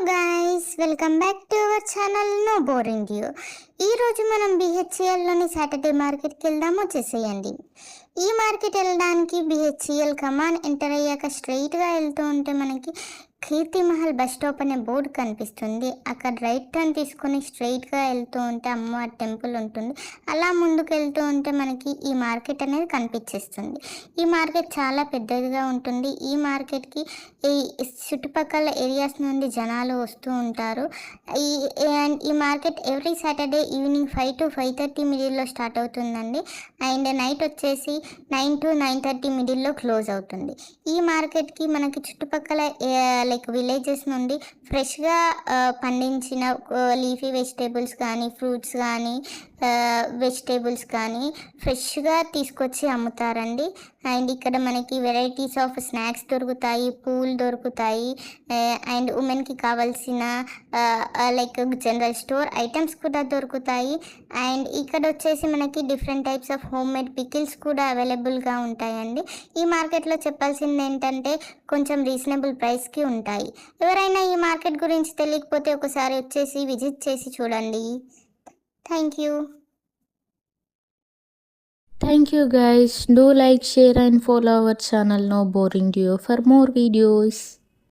Guys, welcome back to our channel no boring you. ఈరోజు మనం బిహెచ్సిఎల్లోని Saturday మార్కెట్కి వెళ్దాం. వచ్చేసేయండి. ఈ మార్కెట్ వెళ్ళడానికి బిహెచ్సిఎల్ కమాన్ ఎంటర్ అయ్యాక స్ట్రైట్గా వెళ్తూ ఉంటే మనకి కీర్తి మహల్ బస్ స్టాప్ అనే బోర్డు కనిపిస్తుంది. అక్కడ రైట్ టర్న్ తీసుకొని స్ట్రైట్గా వెళ్తూ ఉంటే అమ్మవారి టెంపుల్ ఉంటుంది. అలా ముందుకు వెళ్తూ ఉంటే మనకి ఈ మార్కెట్ అనేది కనిపించేస్తుంది. ఈ మార్కెట్ చాలా పెద్దదిగా ఉంటుంది. ఈ మార్కెట్కి ఈ చుట్టుపక్కల ఏరియాస్ నుండి జనాలు వస్తూ ఉంటారు. ఈ market every Saturday evening 5 to 5:30 మిడిల్లో స్టార్ట్ అవుతుందండి. అండ్ నైట్ వచ్చేసి 9 to 9:30 మిడిల్లో క్లోజ్ అవుతుంది. ఈ మార్కెట్కి మనకి చుట్టుపక్కల లైక్ విలేజెస్ నుండి ఫ్రెష్గా పండించిన లీఫీ వెజిటేబుల్స్ కానీ, ఫ్రూట్స్ కానీ, వెజిటేబుల్స్ కానీ ఫ్రెష్గా తీసుకొచ్చి అమ్ముతారండి. అండ్ ఇక్కడ మనకి వెరైటీస్ ఆఫ్ స్నాక్స్ దొరుకుతాయి, పూలు దొరుకుతాయి, అండ్ ఉమెన్కి కావాల్సిన లైక్ జనరల్ స్టోర్ ఐటమ్స్ కూడా దొరుకుతాయి. అండ్ ఇక్కడ వచ్చేసి మనకి different types of home made pickles కూడా అవైలబుల్గా ఉంటాయండి. ఈ మార్కెట్లో చెప్పాల్సింది ఏంటంటే కొంచెం రీజనబుల్ ప్రైస్కి ఉంటాయి. ఎవరైనా ఈ మార్కెట్ గురించి తెలియకపోతే ఒకసారి వచ్చేసి విజిట్ చేసి చూడండి. Thank you. Thank you guys. Do like, share and follow our channel No Boring Duo for more videos.